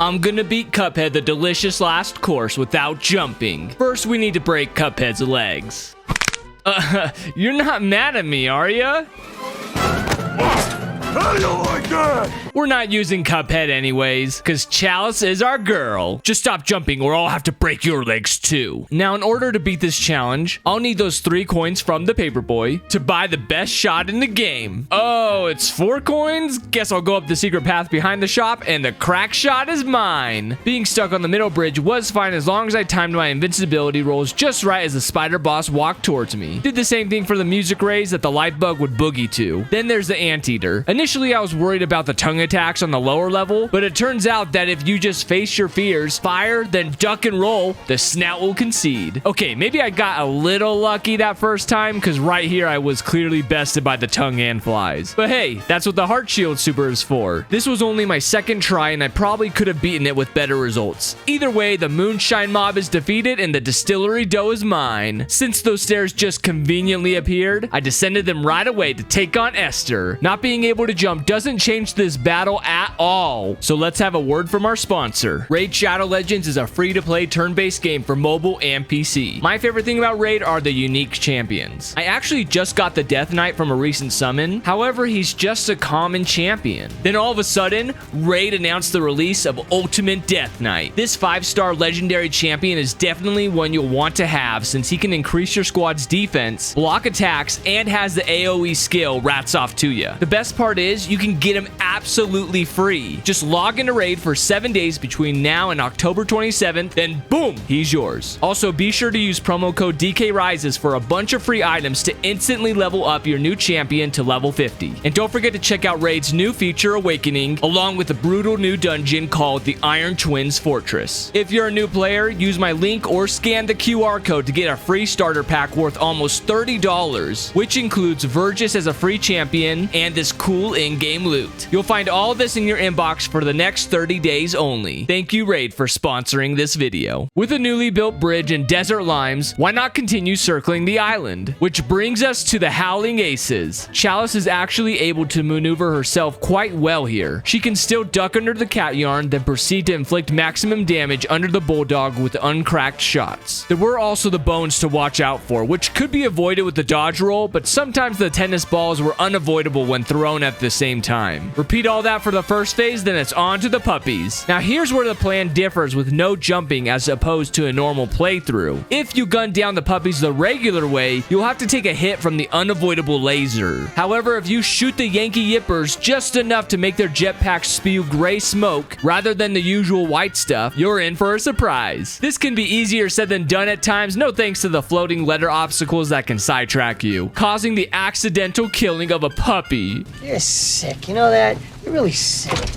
I'm gonna beat Cuphead the delicious last course without jumping. First, we need to break Cuphead's legs. You're not mad at me, are ya? I don't like that! We're not using Cuphead anyways, because Chalice is our girl. Just stop jumping or I'll have to break your legs too. Now, in order to beat this challenge, I'll need those 3 coins from the paperboy to buy the best shot in the game. Oh, it's 4 coins? Guess I'll go up the secret path behind the shop and the crack shot is mine. Being stuck on the middle bridge was fine as long as I timed my invincibility rolls just right as the spider boss walked towards me. Did the same thing for the music rays that the light bug would boogie to. Then there's the anteater. Initially, I was worried about the tongue attacks on the lower level, but it turns out that if you just face your fears, fire, then duck and roll, the snout will concede. Okay, maybe I got a little lucky that first time, because right here I was clearly bested by the tongue and flies. But hey, that's what the heart shield super is for. This was only my second try, and I probably could have beaten it with better results. Either way, the moonshine mob is defeated, and the distillery dough is mine. Since those stairs just conveniently appeared, I descended them right away to take on Esther. Not being able to jump doesn't change this battle at all. So let's have a word from our sponsor. Raid Shadow Legends is a free-to-play turn-based game for mobile and PC. My favorite thing about Raid are the unique champions. I actually just got the Death Knight from a recent summon. However, he's just a common champion. Then all of a sudden, Raid announced the release of Ultimate Death Knight. This 5-star legendary champion is definitely one you'll want to have since he can increase your squad's defense, block attacks, and has the AoE skill Rats Off to you. The best part is you can get him absolutely free. Just log into Raid for 7 days between now and October 27th, then boom, he's yours. Also, be sure to use promo code DKRises for a bunch of free items to instantly level up your new champion to level 50. And don't forget to check out Raid's new feature, Awakening, along with a brutal new dungeon called the Iron Twins Fortress. If you're a new player, use my link or scan the QR code to get a free starter pack worth almost $30, which includes Vergis as a free champion and this cool in-game loot. You'll find all this in your inbox for the next 30 days only. Thank you, Raid, for sponsoring this video. With a newly built bridge and desert limes, why not continue circling the island? Which brings us to the Howling Aces. Chalice is actually able to maneuver herself quite well here. She can still duck under the cat yarn, then proceed to inflict maximum damage under the bulldog with uncracked shots. There were also the bones to watch out for, which could be avoided with the dodge roll, but sometimes the tennis balls were unavoidable when thrown at the same time. Repeat all that for the first phase, then it's on to the puppies. Now here's where the plan differs with no jumping as opposed to a normal playthrough. If you gun down the puppies the regular way, you'll have to take a hit from the unavoidable laser. However, if you shoot the Yankee Yippers just enough to make their jetpacks spew gray smoke rather than the usual white stuff, you're in for a surprise. This can be easier said than done at times, no thanks to the floating letter obstacles that can sidetrack you, causing the accidental killing of a puppy. You're sick, you know that? You're really sick.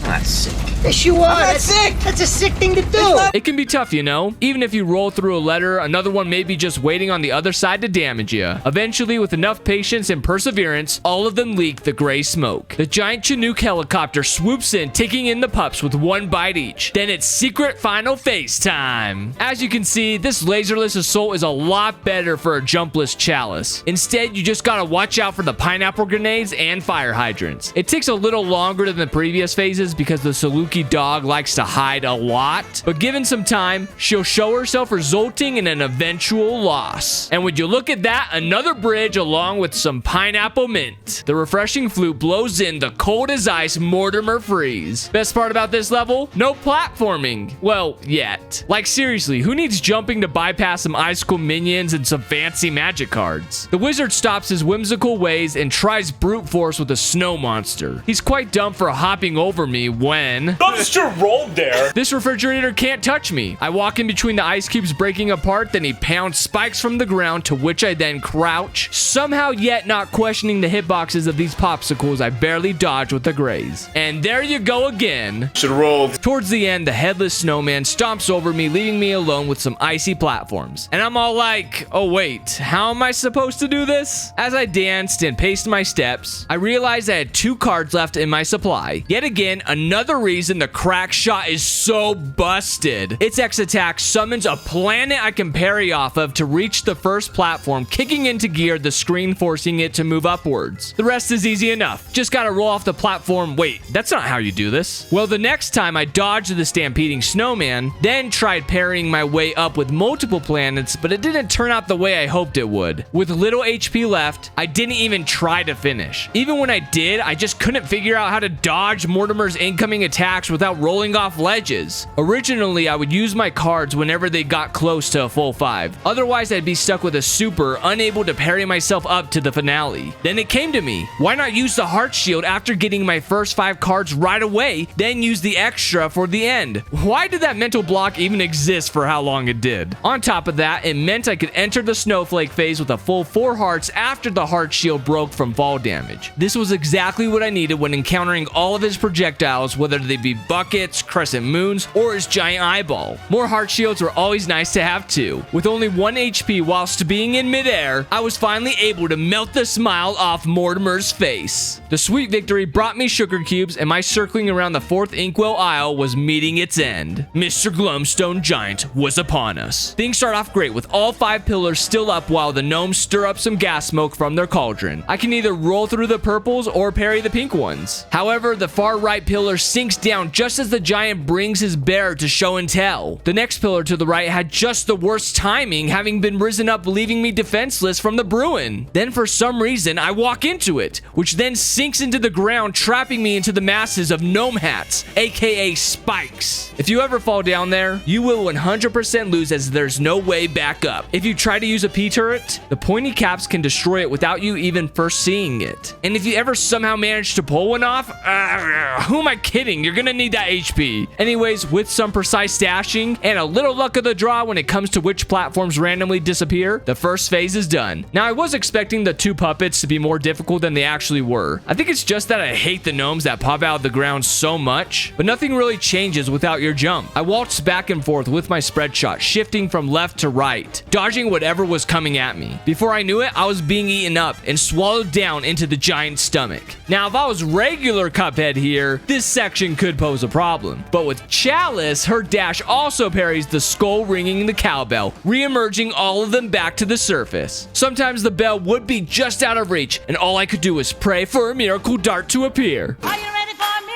Not sick. Yes, you are. That's sick. That's a sick thing to do. It can be tough, you know? Even if you roll through a letter, another one may be just waiting on the other side to damage you. Eventually, with enough patience and perseverance, all of them leak the gray smoke. The giant Chinook helicopter swoops in, taking in the pups with 1 bite each. Then it's secret final phase time. As you can see, this laserless assault is a lot better for a jumpless Chalice. Instead, you just gotta watch out for the pineapple grenades and fire hydrants. It takes a little longer than the previous phases because the Saluki dog likes to hide a lot, but given some time, she'll show herself, resulting in an eventual loss. And would you look at that, another bridge along with some pineapple mint. The refreshing flute blows in the cold as ice Mortimer freeze. Best part about this level? No platforming. Well, yet. Like seriously, who needs jumping to bypass some icicle minions and some fancy magic cards? The wizard stops his whimsical ways and tries brute force with a snow monster. He's quite dumb for hopping over me when Dumpster rolled there. this refrigerator can't touch me. I walk in between the ice cubes breaking apart, then he pounds spikes from the ground, to which I then crouch, somehow yet not questioning the hitboxes of these popsicles I barely dodge with the graze. And there you go again. Should roll. Towards the end, the headless snowman stomps over me, leaving me alone with some icy platforms. And I'm all like, oh wait, how am I supposed to do this? As I danced and paced my steps, I realized I had 2 cards left in my supply. Yet again, another reason the crack shot is so busted. Its X attack summons a planet I can parry off of to reach the first platform, kicking into gear the screen, forcing it to move upwards. The rest is easy enough. Just gotta roll off the platform. Wait, that's not how you do this. Well, the next time I dodged the stampeding snowman, then tried parrying my way up with multiple planets, but it didn't turn out the way I hoped it would. With little HP left, I didn't even try to finish. Even when I did, I just couldn't figure out how to dodge Mortimer's incoming attacks without rolling off ledges. Originally, I would use my cards whenever they got close to a full 5. Otherwise, I'd be stuck with a super, unable to parry myself up to the finale. Then it came to me. Why not use the heart shield after getting my first 5 cards right away, then use the extra for the end? Why did that mental block even exist for how long it did? On top of that, it meant I could enter the snowflake phase with a full 4 hearts after the heart shield broke from fall damage. This was exactly what I needed when encountering all of his projectiles, whether they be buckets, crescent moons, or his giant eyeball. More heart shields were always nice to have too. With only 1 HP whilst being in midair, I was finally able to melt the smile off Mortimer's face. The sweet victory brought me sugar cubes, and my circling around the 4th inkwell aisle was meeting its end. Mr. Glumstone Giant was upon us. Things start off great with all 5 pillars still up while the gnomes stir up some gas smoke from their cauldron. I can either roll through the purples or parry the pink ones. However, the far right pillar sinks down just as the giant brings his bear to show and tell. The next pillar to the right had just the worst timing, having been risen up, leaving me defenseless from the Bruin. Then for some reason, I walk into it, which then sinks into the ground, trapping me into the masses of gnome hats, aka spikes. If you ever fall down there, you will 100% lose, as there's no way back up. If you try to use a P-turret, the pointy caps can destroy it without you even first seeing it. And if you ever somehow manage to pull one off, who am I kidding? You're gonna need that HP. Anyways, with some precise stashing and a little luck of the draw when it comes to which platforms randomly disappear, the first phase is done. Now, I was expecting the 2 puppets to be more difficult than they actually were. I think it's just that I hate the gnomes that pop out of the ground so much, but nothing really changes without your jump. I waltzed back and forth with my spread shot, shifting from left to right, dodging whatever was coming at me. Before I knew it, I was being eaten up and swallowed down into the giant's stomach. Now, if I was regular Cuphead here, this section could pose a problem. But with Chalice, her dash also parries the skull ringing the cowbell, re-emerging all of them back to the surface. Sometimes the bell would be just out of reach, and all I could do was pray for a miracle dart to appear. Are you ready for a miracle?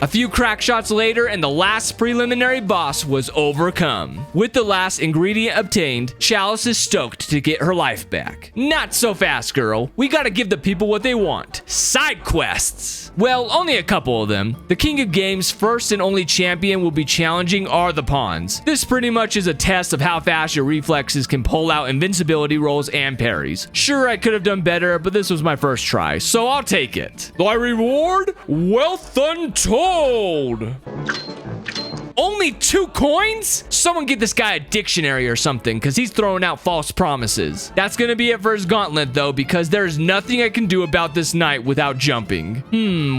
A few crack shots later, and the last preliminary boss was overcome. With the last ingredient obtained, Chalice is stoked to get her life back. Not so fast, girl. We gotta give the people what they want. Side quests. Well, only a couple of them. The King of Games' first and only champion will be challenging are the pawns. This pretty much is a test of how fast your reflexes can pull out invincibility rolls and parries. Sure, I could have done better, but this was my first try, so I'll take it. Thy reward? Wealth untold. Only 2 coins? Someone get this guy a dictionary or something, because he's throwing out false promises. That's gonna be it for his gauntlet, though, because there's nothing I can do about this night without jumping.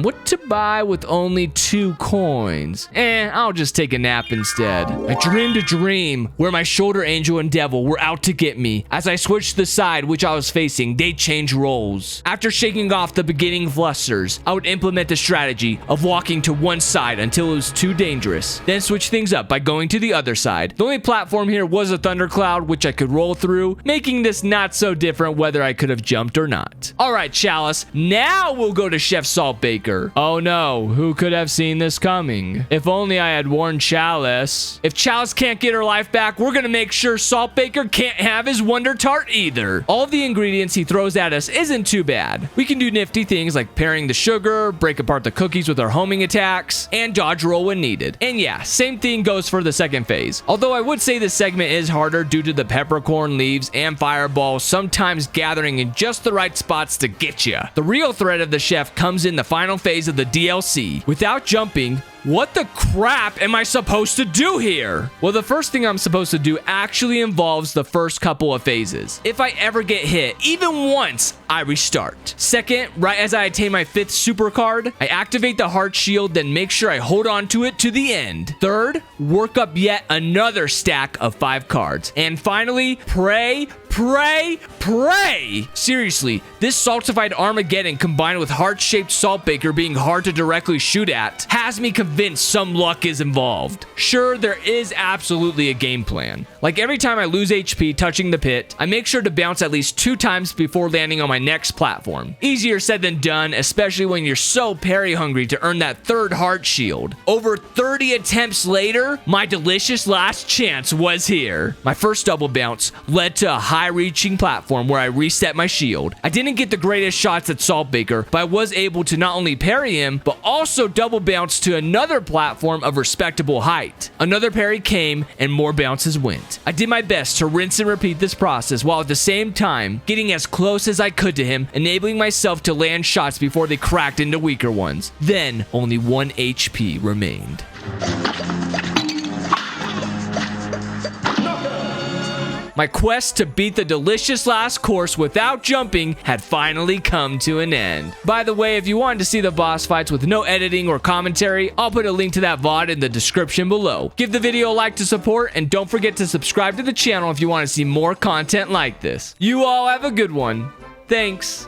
What to buy with only 2 coins? I'll just take a nap instead. I dreamed a dream where my shoulder angel and devil were out to get me. As I switched the side which I was facing, they'd change roles. After shaking off the beginning flusters, I would implement the strategy of walking to one side until it was too dangerous. Then switch things up by going to the other side. The only platform here was a thundercloud, which I could roll through, making this not so different whether I could have jumped or not. Alright, Chalice, now we'll go to Chef Saltbaker. Oh no, who could have seen this coming? If only I had warned Chalice. If Chalice can't get her life back, we're gonna make sure Saltbaker can't have his Wonder Tart either. All of the ingredients he throws at us isn't too bad. We can do nifty things like pairing the sugar, break apart the cookies with our homing attacks, and dodge roll when needed. And yeah, same thing goes for the second phase. Although I would say this segment is harder due to the peppercorn leaves and fireballs sometimes gathering in just the right spots to get you. The real threat of the chef comes in the final phase of the DLC. Without jumping, what the crap am I supposed to do here? Well, the first thing I'm supposed to do actually involves the first couple of phases. If I ever get hit, even once, I restart. Second, right as I attain my 5th super card, I activate the heart shield, then make sure I hold on to it to the end. Third, work up yet another stack of 5 cards. And finally, pray pray, pray. Seriously, this saltified Armageddon combined with heart-shaped Saltbaker being hard to directly shoot at has me convinced some luck is involved. Sure, there is absolutely a game plan. Like every time I lose HP touching the pit, I make sure to bounce at least 2 times before landing on my next platform. Easier said than done, especially when you're so parry hungry to earn that 3rd heart shield. Over 30 attempts later, my delicious last chance was here. My first double bounce led to a high-reaching platform where I reset my shield. I didn't get the greatest shots at Saltbaker, but I was able to not only parry him, but also double bounce to another platform of respectable height. Another parry came, and more bounces went. I did my best to rinse and repeat this process while at the same time getting as close as I could to him, enabling myself to land shots before they cracked into weaker ones. Then, only 1 HP remained. My quest to beat the delicious last course without jumping had finally come to an end. By the way, if you wanted to see the boss fights with no editing or commentary, I'll put a link to that VOD in the description below. Give the video a like to support, and don't forget to subscribe to the channel if you want to see more content like this. You all have a good one. Thanks.